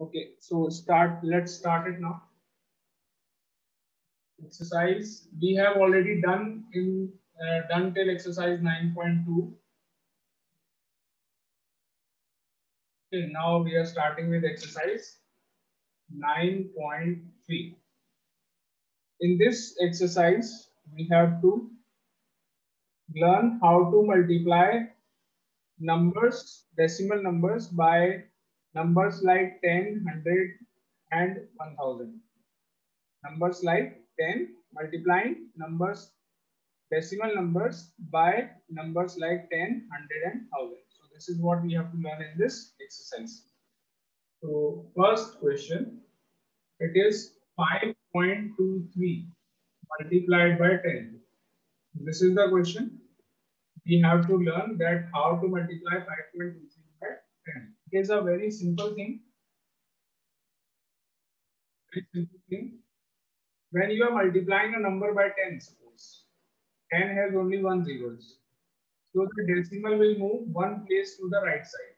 Okay, so let's start it now. Exercise we have already done in done till exercise 9.2. Okay, now we are starting with exercise 9.3. In this exercise, we have to learn how to multiply numbers, decimal numbers by numbers like 10, 100 and 1000. Numbers like 10 multiplying numbers, decimal numbers by numbers like 10, 100 and 1000. So this is what we have to learn in this exercise. So first question, it is 5.23 multiplied by 10. This is the question. We have to learn that how to multiply 5.23 by 10. It is a very simple thing. Very simple thing. When you are multiplying a number by 10, suppose 10 has only one zeros. So the decimal will move one place to the right side.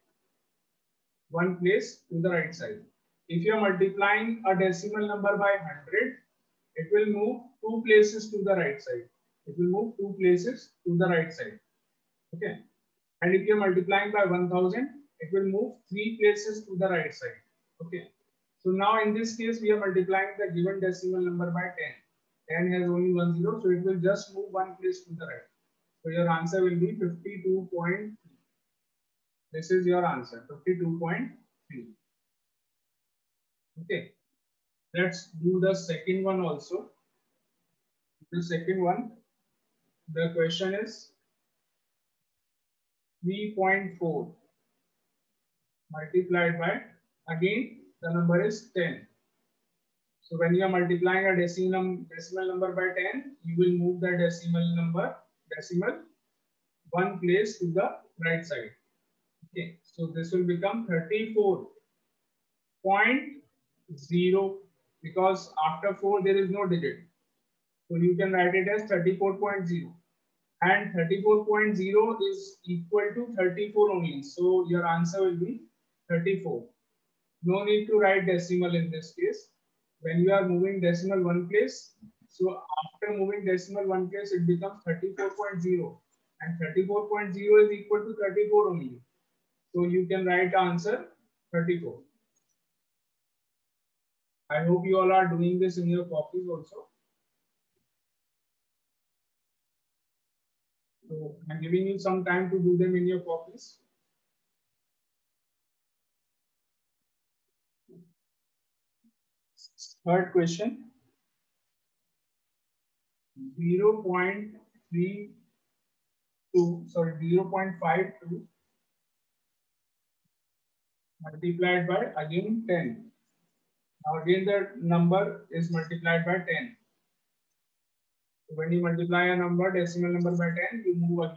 One place to the right side. If you are multiplying a decimal number by 100, it will move two places to the right side. It will move two places to the right side. Okay. And if you are multiplying by 1000, it will move three places to the right side. Okay. So now in this case, we are multiplying the given decimal number by 10. 10 has only one zero, so it will just move one place to the right. So your answer will be 52.3. This is your answer, 52.3. Okay. Let's do the second one also. The second one, the question is 3.4 multiplied by, again the number is 10. So when you are multiplying a decimal number by 10, you will move the decimal one place to the right side. Okay, so this will become 34.0 because after 4 there is no digit. So you can write it as 34.0. And 34.0 is equal to 34 only. So your answer will be 34. No need to write decimal in this case. When you are moving decimal one place, so after moving decimal one place, it becomes 34.0. And 34.0 is equal to 34 only. So you can write the answer 34. I hope you all are doing this in your copies also. So I'm giving you some time to do them in your copies. Third question, 0.52, sorry, 0.52 multiplied by again 10. Now again the number is multiplied by 10. So when you multiply a number, decimal number by 10, you move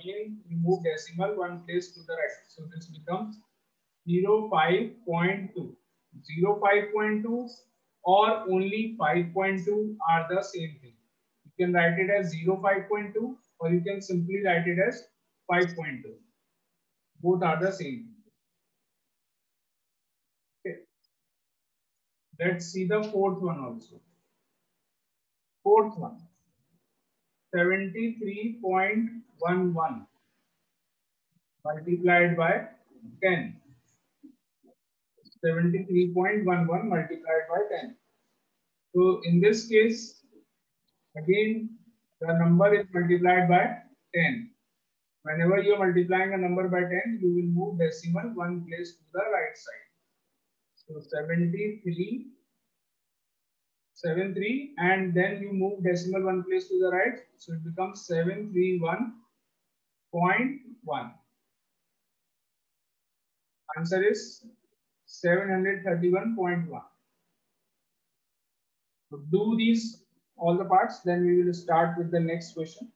decimal one place to the right. So this becomes 0.5.2. 0.5.2 or only 5.2 are the same thing. You can write it as 0.5.2 or you can simply write it as 5.2. Both are the same. Okay. Let's see the fourth one also. Fourth one, 73.11 multiplied by 10. 73.11 multiplied by 10. So in this case, again, the number is multiplied by 10. Whenever you are multiplying a number by 10, you will move decimal one place to the right side. So 73, and then you move decimal one place to the right. So it becomes 731.1. Answer is 731.1. So do these all the parts, then we will start with the next question.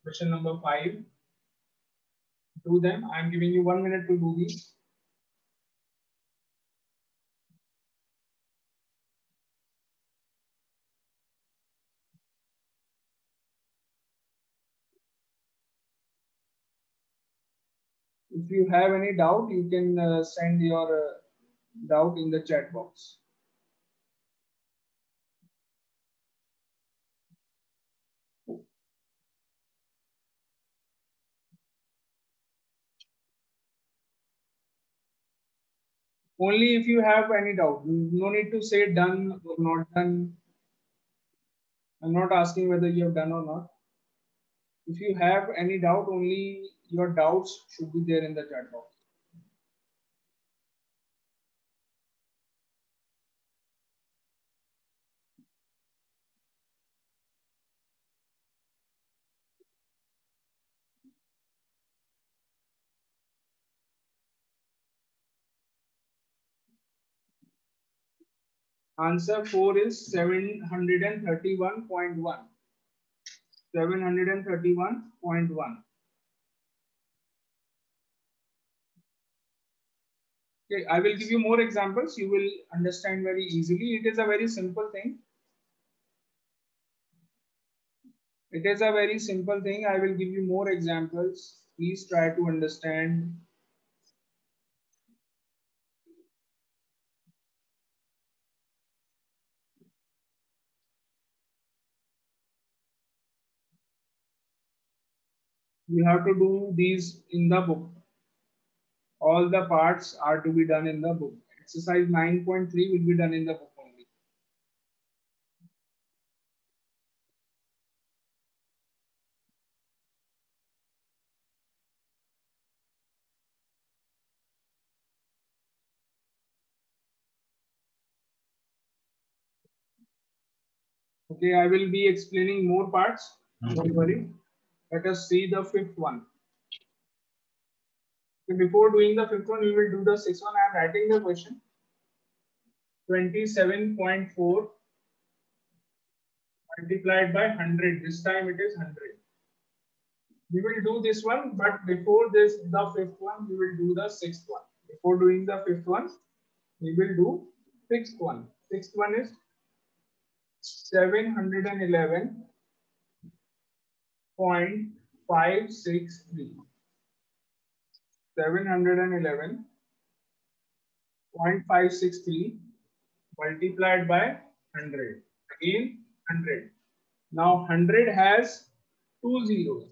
Question number 5. Do them. I am giving you 1 minute to do these. If you have any doubt, you can send your doubt in the chat box. Only if you have any doubt. No need to say done or not done. I'm not asking whether you have done or not. If you have any doubt, only your doubts should be there in the chat box. Answer 4 is 731.1. 731.1. Okay, I will give you more examples. You will understand very easily. It is a very simple thing. It is a very simple thing. I will give you more examples. Please try to understand. You have to do these in the book. All the parts are to be done in the book. Exercise 9.3 will be done in the book only. Okay, I will be explaining more parts. Don't worry. Let us see the fifth one. Okay, before doing the fifth one, we will do the sixth one. I am writing the question. 27.4 multiplied by 100. This time it is 100. We will do this one, but before this, the fifth one, we will do the sixth one. Before doing the fifth one, we will do sixth one. Sixth one is 711.563. 711.563 multiplied by 100. Again, 100. Now, 100 has two zeros.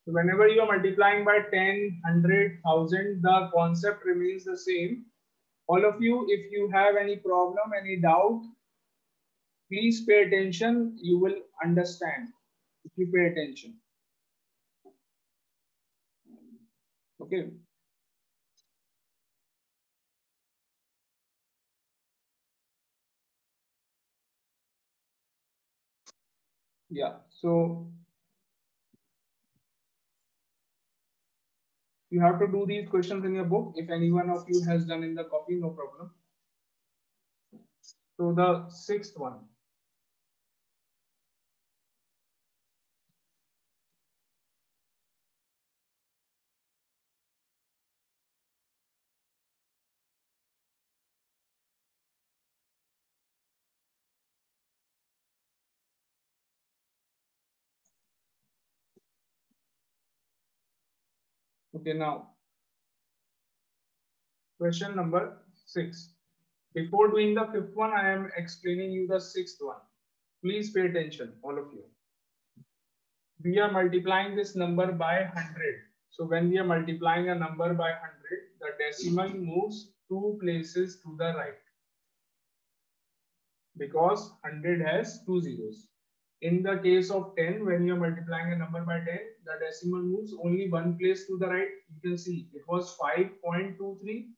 So whenever you are multiplying by 10, 100, 1000, the concept remains the same. All of you, if you have any problem, any doubt, please pay attention. You will understand if you pay attention. Okay. Yeah. So you have to do these questions in your book. If any one of you has done in the copy, no problem. So the sixth one. Okay, now question number 6. Before doing the fifth one, I am explaining you the sixth one. Please pay attention, all of you. We are multiplying this number by 100. So when we are multiplying a number by 100, the decimal moves two places to the right because 100 has two zeros. In the case of 10, when you are multiplying a number by 10, the decimal moves only one place to the right. You can see it was 5.23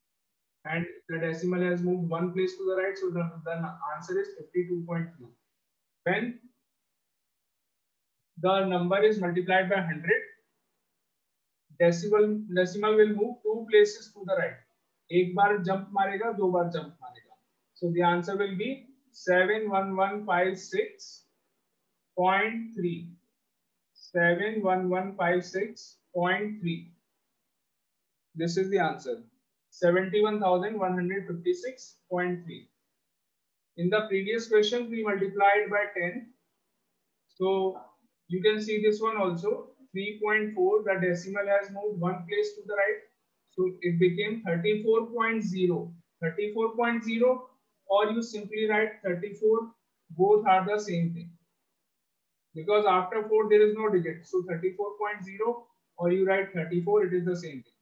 and the decimal has moved one place to the right. So the answer is 52.3. When the number is multiplied by 100, decimal will move two places to the right. एक बार jump मारेगा, दो बार jump मारेगा. So the answer will be 71156.3. 71156.3. This is the answer. 71,156.3. In the previous question, we multiplied by 10. So you can see this one also. 3.4, the decimal has moved one place to the right. So it became 34.0. 34.0, or you simply write 34. Both are the same thing because after 4 there is no digit. So 34.0 or you write 34, it is the same thing.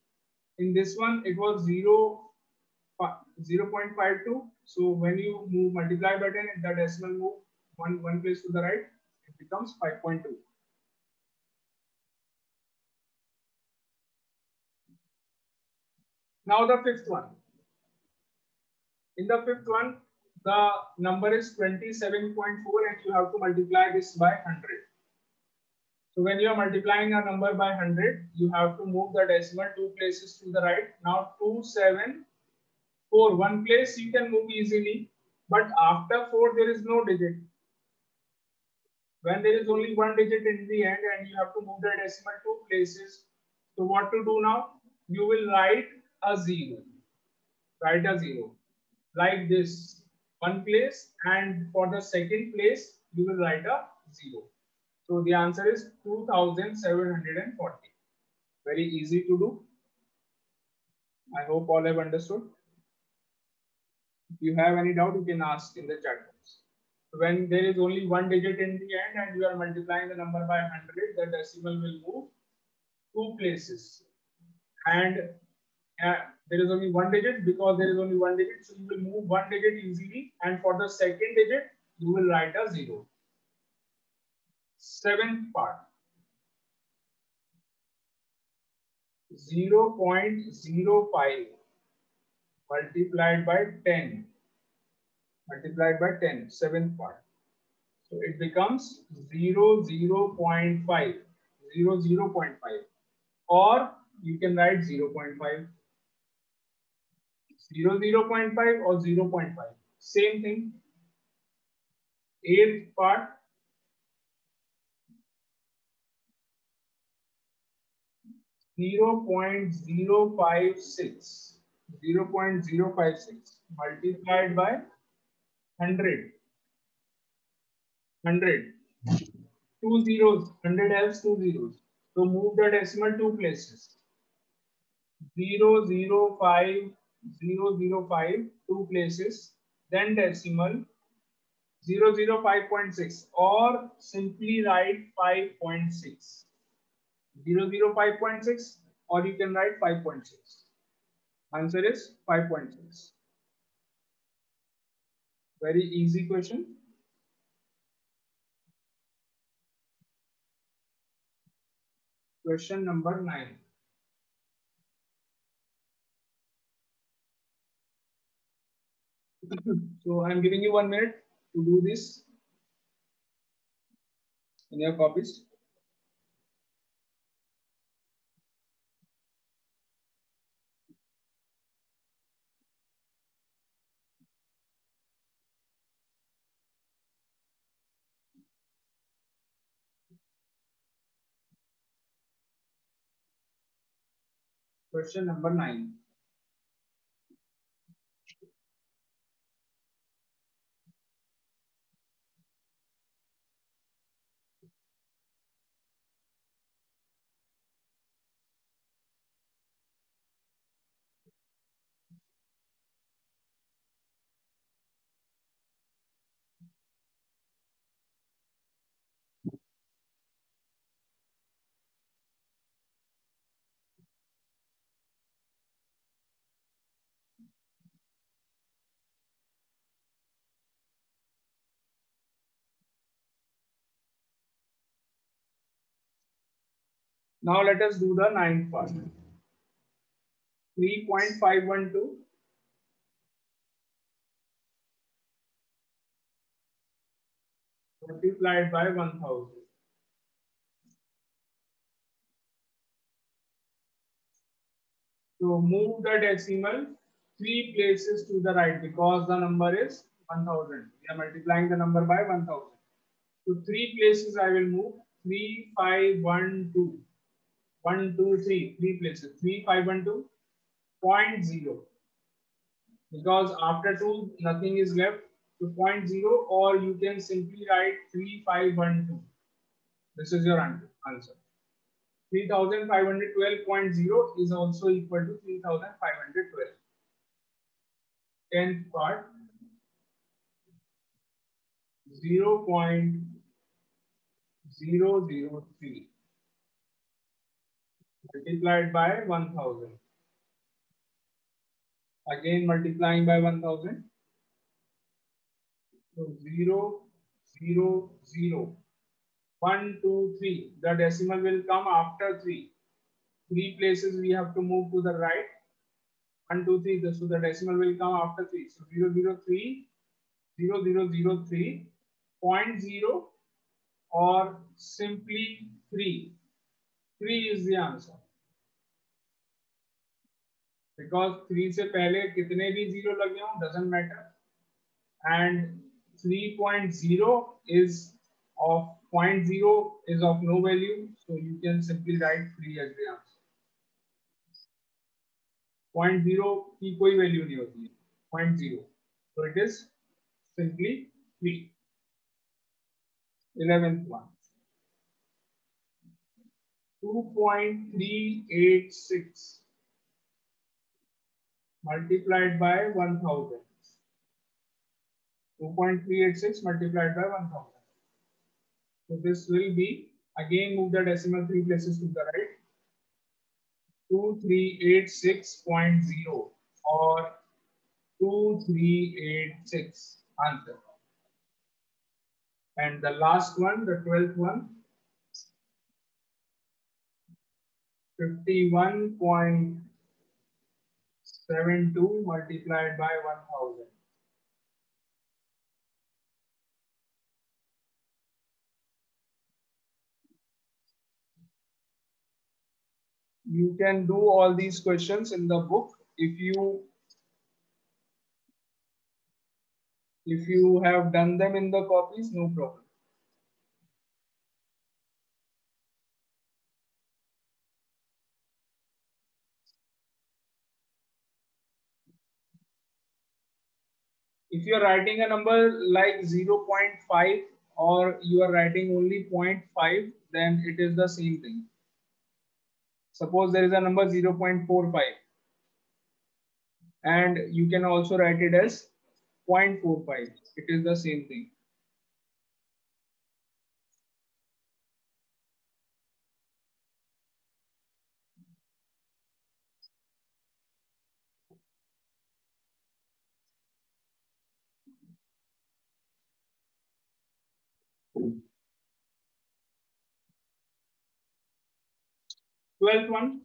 In this one, it was 0.52. So when you move multiply by 10, the decimal move one place to the right, it becomes 5.2. Now the fifth one. In the fifth one, the number is 27.4 and you have to multiply this by 100. So when you are multiplying a number by 100, you have to move the decimal 2 places to the right. Now 274, one place you can move easily, but after 4 there is no digit. When there is only one digit in the end and you have to move the decimal 2 places, so what to do now? You will write a 0. Write a 0 like this, one place, and for the second place you will write a 0. So the answer is 2740. Very easy to do. I hope all have understood. If you have any doubt, you can ask in the chat box. When there is only one digit in the end and you are multiplying the number by 100, the decimal will move 2 places. And there is only one digit because there is only one digit. So you will move one digit easily. And for the second digit, you will write a 0. Seventh part. 0.05 multiplied by 10. Multiplied by 10. Seventh part. So it becomes 0.5. 0.5. Or you can write 0.5. 0.5 or 0.5. Same thing. Eighth part. 0.056. 0.056 multiplied by 100. 100. 2 zeros. 100 has 2 zeros. So move the decimal 2 places. 0.005. 0.005, 2 places. Then decimal 0.005.6 or simply write 5.6. 0.005.6 or you can write 5.6. Answer is 5.6. Very easy question. Question number 9. So I'm giving you 1 minute to do this in your copies. Question number 9. Now let us do the 9th part. 3.512 multiplied by 1000. So move the decimal 3 places to the right because the number is 1000. We are multiplying the number by 1000. So 3 places I will move. 3, 5, 1, 2. 1, 2, 3. 3 places. 3, 5, 1, 2. 0.0. Because after 2, nothing is left. So 0.0 or you can simply write 3, 5, 1, 2. This is your answer. 3512.0 is also equal to 3512. 10th part, 0.003 multiplied by 1000. Again multiplying by 1000. So 0, 0, 0, 1, 2, 3. The decimal will come after 3. 3 places we have to move to the right. 1, 2, 3. So the decimal will come after 3. So 0, 0, 3, 0, 0, 0, 3, 0.0 or simply 3. 3 is the answer. Because 3 से पहले कितने भी 0 लगे हों doesn't matter. And 3.0 is of 0.0 is of no value. So you can simply write 3 as the answer. 0.0 की कोई value नहीं होती है. 0.0. So it is simply 3. 11th one. 2.386 multiplied by 1000. 2.386 multiplied by 1000. So this will be, again move the decimal 3 places to the right. 2386.0 or 2386 answer. And the last one, the 12th one, 51.72 multiplied by 1000. You can do all these questions in the book if you have done them in the copies, no problem. If you are writing a number like 0.5 or you are writing only 0.5, then it is the same thing. Suppose there is a number 0.45 and you can also write it as 0.45. It is the same thing. Twelfth one,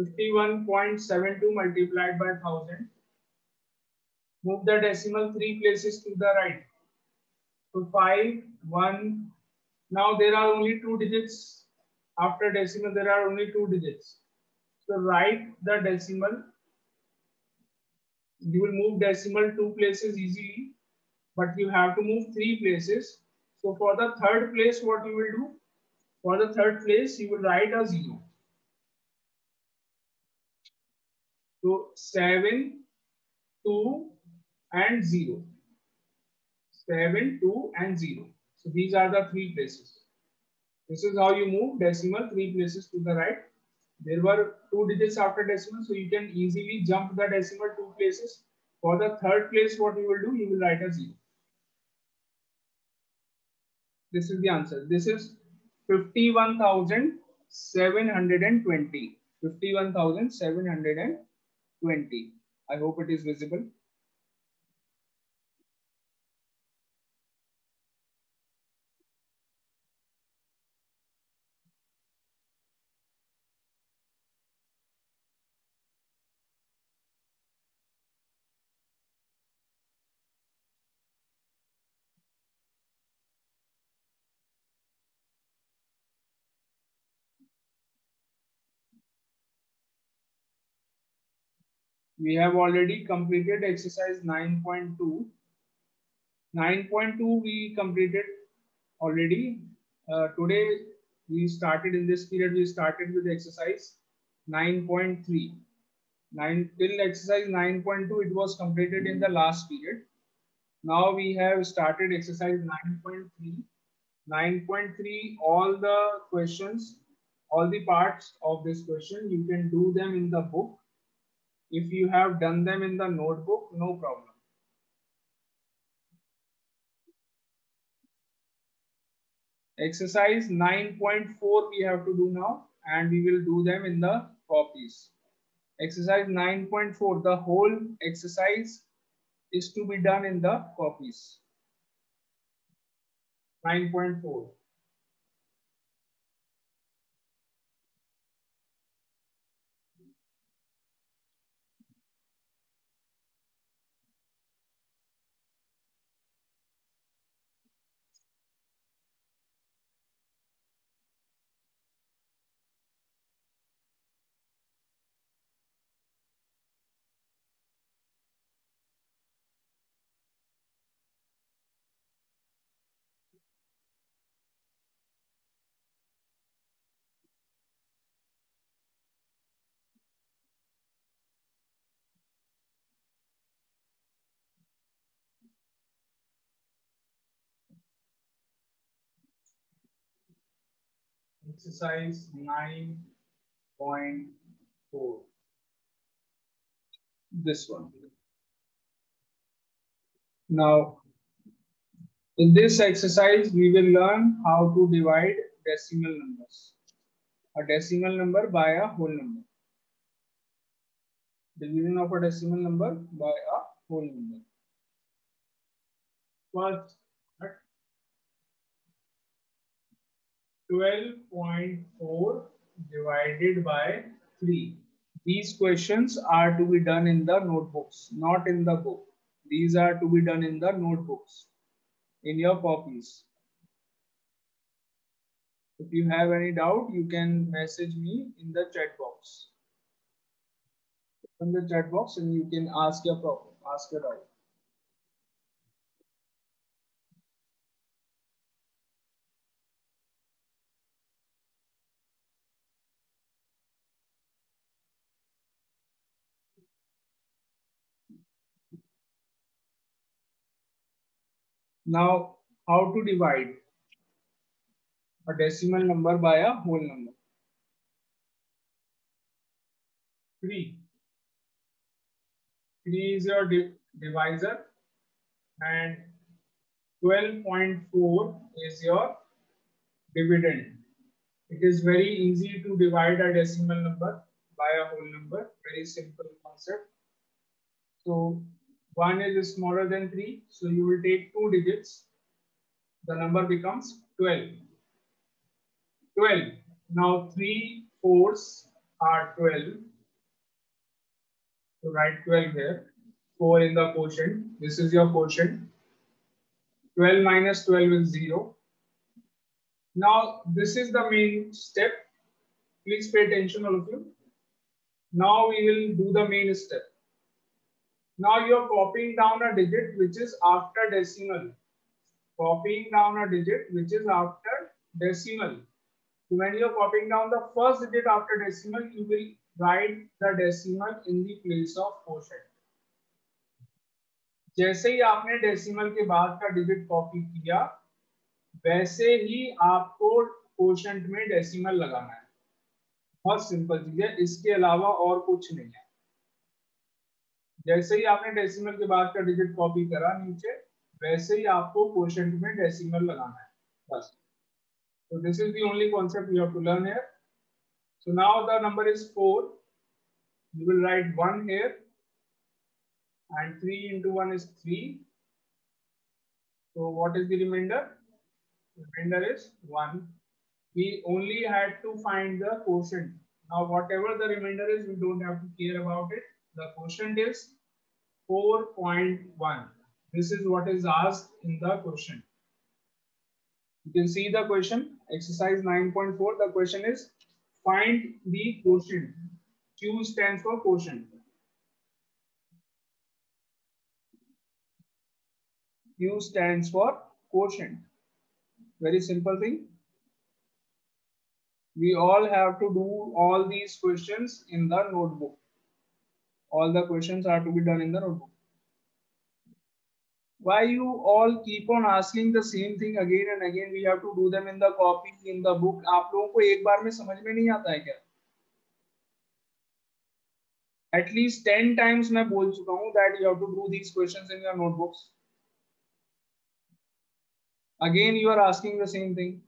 51.72 multiplied by 1000. Move the decimal 3 places to the right. So 5, 1. Now there are only 2 digits. After decimal, there are only 2 digits. So write the decimal. You will move decimal 2 places easily, but you have to move 3 places. So for the third place, what you will do? For the third place, you will write a 0. So 7, 2, and 0. 7, 2, and 0. So these are the 3 places. This is how you move decimal 3 places to the right. There were 2 digits after decimal, so you can easily jump the decimal 2 places. For the third place, what you will do? You will write a 0. This is the answer. This is 51,720. 51,720. I hope it is visible. We have already completed exercise 9.2. 9.2 we completed already. Today we started in this period. We started with exercise 9.3. Till exercise 9.2 it was completed in the last period. Now we have started exercise 9.3. 9.3, all the questions, all the parts of this question, you can do them in the book. If you have done them in the notebook, no problem. Exercise 9.4 we have to do now, and we will do them in the copies. Exercise 9.4, the whole exercise is to be done in the copies. 9.4. Exercise 9.4. This one. Now, in this exercise, we will learn how to divide decimal numbers. A decimal number by a whole number. Division of a decimal number by a whole number. First, 12.4 divided by 3. These questions are to be done in the notebooks, not in the book. These are to be done in the notebooks, in your copies. If you have any doubt, you can message me in the chat box. In the chat box, and you can ask your problem, ask your doubt. Now, how to divide a decimal number by a whole number? 3. 3 is your divisor, and 12.4 is your dividend. It is very easy to divide a decimal number by a whole number. Very simple concept. So 1 is smaller than 3. So you will take 2 digits. The number becomes 12. 12. Now 3 fours are 12. So write 12 here. 4 in the quotient. This is your quotient. 12 minus 12 is 0. Now this is the main step. Please pay attention, all of you. Now we will do the main step. Now you are copying down a digit which is after decimal. Copying down a digit which is after decimal. So when you are copying down the first digit after decimal, you will write the decimal in the place of quotient. जैसे ही आपने decimal के बाद का digit copy किया, वैसे ही आपको quotient में decimal लगाना है. बहुत सिंपल चीज है, इसके अलावा और कुछ नहीं है. जैसे ही आपने डेसिमल के बाद का डिजिट कॉपी करा नीचे, वैसे ही आपको क्वोशंट में डेसिमल लगाना है, बस. So this is the only concept you have to learn here. So now the number is 4. You will write 1 here, and 3 into 1 is 3. So what is the remainder? The remainder is 1. We only had to find the quotient. Now whatever the remainder is, we don't have to care about it. The quotient is 4.1. This is what is asked in the question. You can see the question, exercise 9.4. The question is find the quotient. Q stands for quotient. Q stands for quotient. Very simple thing. We all have to do all these questions in the notebook. All the questions are to be done in the notebook. Why you all keep on asking the same thing again and again? We have to do them in the copy, in the book. आप लोगों को एक बार में समझ में नहीं आता है क्या? At least 10 times मैं बोल चुका हूँ that you have to do these questions in your notebooks. Again, you are asking the same thing.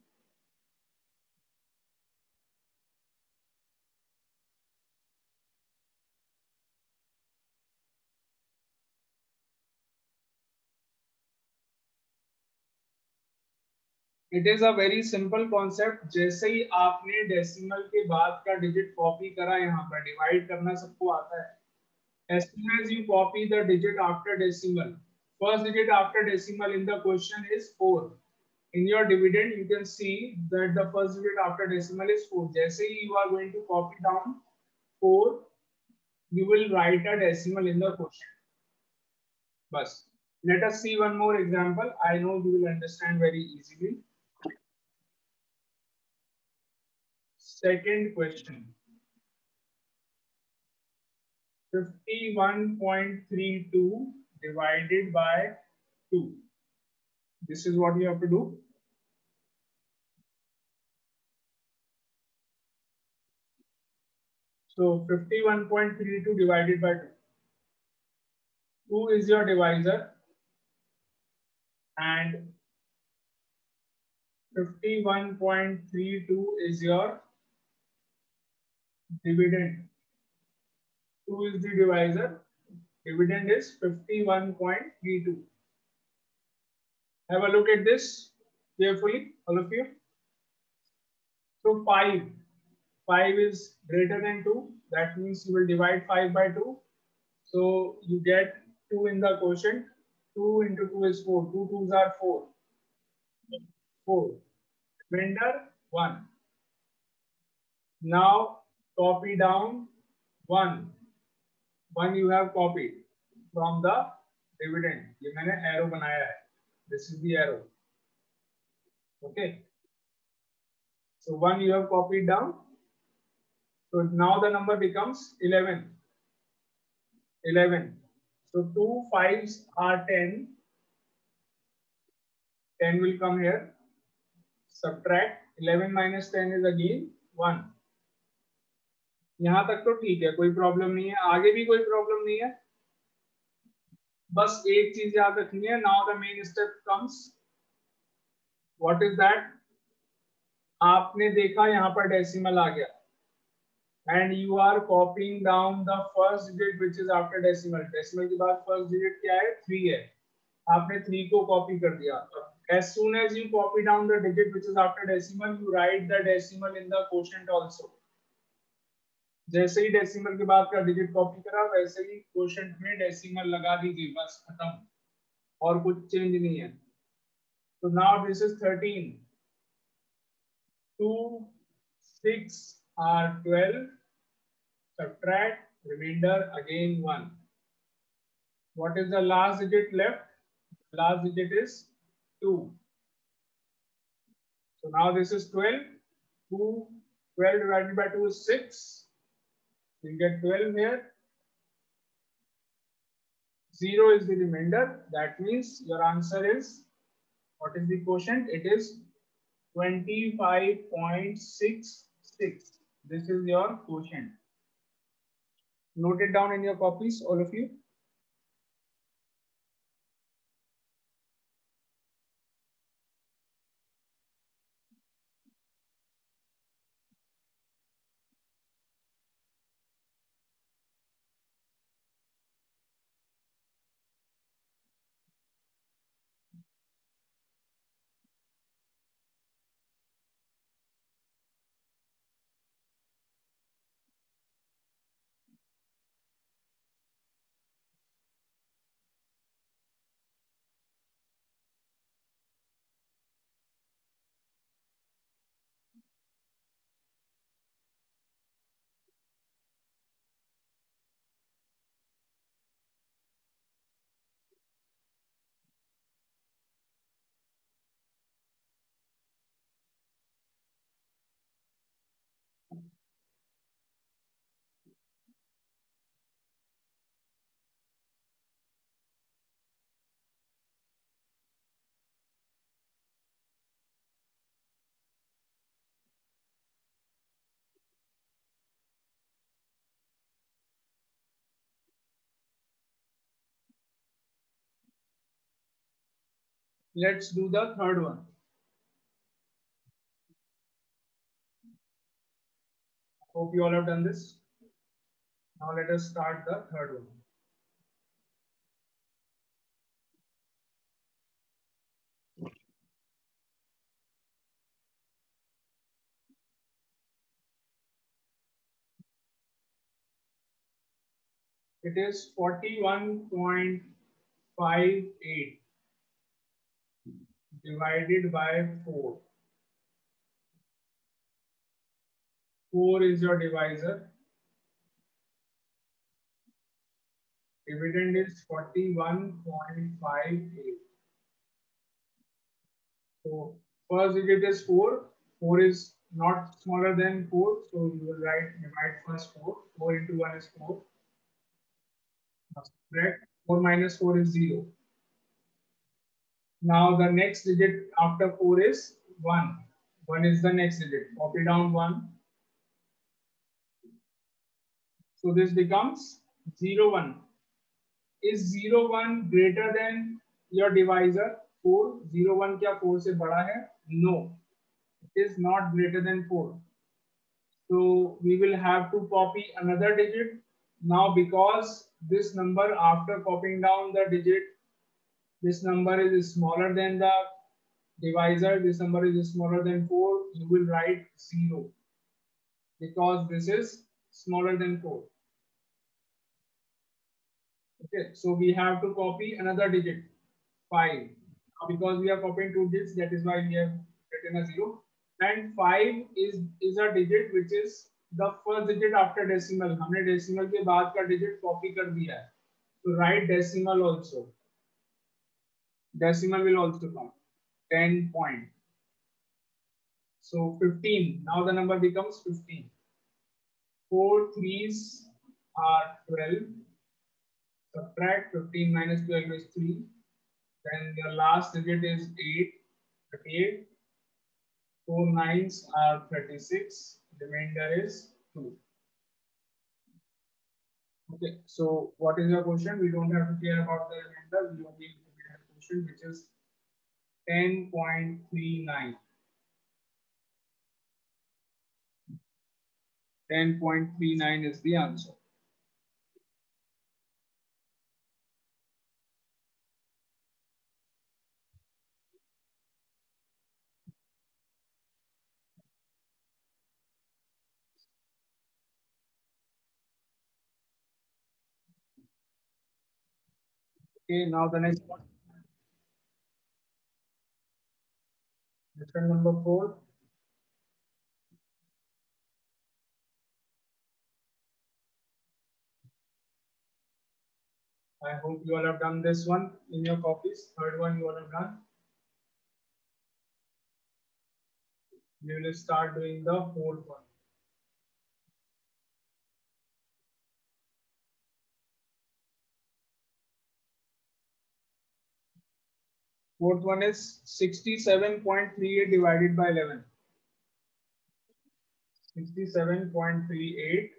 It is a very simple concept. जैसे ही आपने डेसिमल के बाद का डिजिट कॉपी करा, यहाँ पर डिवाइड करना सबको आता है. as soon as you copy the digit after decimal, first digit after decimal in the question is 4. In your dividend you can see that the first digit after decimal is 4. जैसे ही you are going to copy down 4, you will write a decimal in the question. बस. Let us see one more example. I know you will understand very easily. Second question. 51.32 divided by 2. This is what you have to do. So 51.32 divided by 2. 2 is your divisor and 51.32 is your dividend. 2 is the divisor. Dividend is 51.32. Have a look at this carefully, all of you. So 5 is greater than 2. That means you will divide 5 by 2. So you get 2 in the quotient. 2 into 2 is 4. 2 2s are 4. 4. Remainder 1. Now copy down 1. 1 you have copied from the dividend. ये मैंने arrow बनाया है. This is the arrow. Okay. So 1 you have copied down. So now the number becomes 11. 11. So 2 5s are 10. 10 will come here. Subtract 11 minus 10 is again 1. यहाँ तक तो ठीक है, कोई प्रॉब्लम नहीं है. आगे भी कोई प्रॉब्लम नहीं है. बस एक चीज याद रखनी है. Now the main step comes. What is that? आपने देखा यहाँ पर डेसिमल आ गया and you are copying down the first digit which is after decimal. Decimal के बाद first digit क्या है? 3 है. आपने 3 को कॉपी कर दिया. As soon as you copy down the digit which is after decimal, you write the decimal in the quotient also. जैसे ही डेसिमल के बाद का डिजिट कॉपी करा, वैसे ही क्वोशंट में डेसिमल लगा दीजिए. बस खत्म. और कुछ चेंज नहीं है. तो now this is 13. 2 6 are 12. Subtract remainder again 1. What is the last digit left? The last digit is 2. So now this is 12. 12 divided by 2 is 6. You get 12 here. 0 is the remainder. That means your answer is, what is the quotient? It is 25.66. This is your quotient. Note it down in your copies, all of you. Let's do the third one. Hope you all have done this. Now let us start the third one. It is 41.58 divided by 4. 4 is your divisor. Dividend is 41.58. So first digit is 4. 4 is not smaller than 4. So you will divide first 4. 4 into 1 is 4. Correct. 4 minus 4 is 0. Now the next digit after 4 is 1. 1 is the next digit. Copy down 1. So this becomes 0, 1. Is 0, 1 greater than your divisor? 4. 0, 1 क्या 4 से बड़ा है? No. It is not greater than 4. So we will have to copy another digit. Now because this number after copying down the digit, this number is smaller than the divisor, this number is smaller than 4, you will write 0 because this is smaller than 4. Okay, so we have to copy another digit, 5. Now because we are copying two digits, that is why we have written a 0. And 5 is a digit which is the first digit after decimal. हमने decimal के बाद का digit copy कर दिया है. So write decimal also. Decimal will also come. 10 point. So 15. Now the number becomes 15. 4 threes are 12. Subtract 15 minus 12 is 3. Then the last digit is 8. 38. 4 nines are 36. Remainder is 2. Okay, so what is your question? We don't have to care about the remainder. We only have a question which is 10.39. 10.39 is the answer. Okay, now the next one. Question number 4. I hope you all have done this one in your copies. Third one you all have done. We will start doing the fourth one. Fourth one is 67.38 divided by 11. 67.38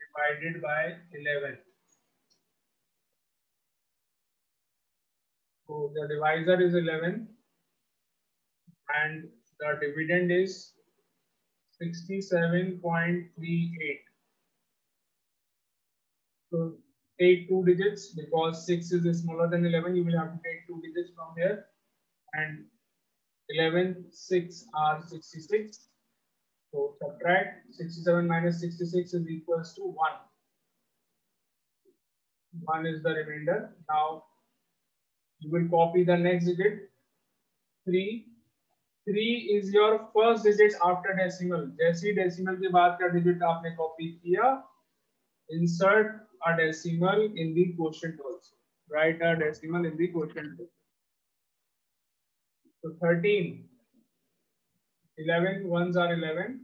divided by 11. So the divisor is 11 and the dividend is 67.38. So take two digits because 6 is smaller than 11. You will have to take two digits from here. And 11, 6 are 66. So subtract 67 minus 66 is equals to 1. 1 is the remainder. Now you will copy the next digit 3. 3 is your first digit after decimal. जैसी decimal के बाद का digit आपने copy किया, insert a decimal in the quotient also. Write a decimal in the quotient. So 13. 11 ones are 11.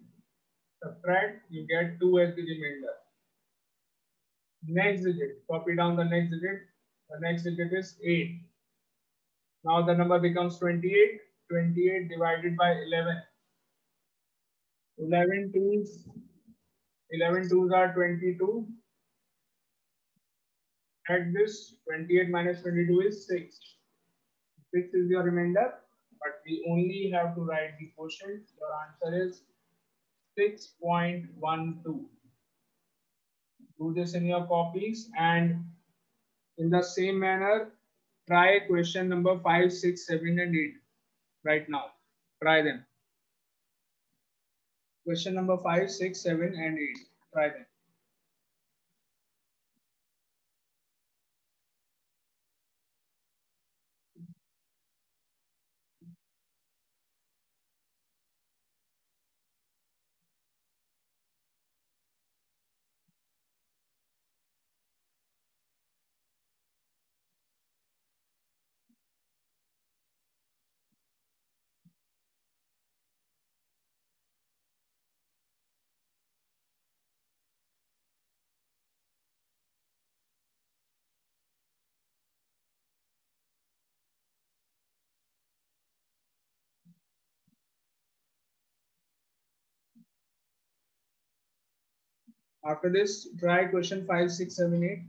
Subtract, you get 2 as the remainder. Next digit, copy down the next digit. The next digit is 8. Now the number becomes 28. 28 divided by 11. 11 twos. 11 twos are 22. Add this. 28 minus 22 is 6. 6 is your remainder, but we only have to write the quotient. Your answer is 6.12. Do this in your copies, and in the same manner, try question number 5, 6, 7, and 8 right now. Try them. Question number 5, 6, 7, and 8. Try them. After this, try question 5, 6, 7, 8.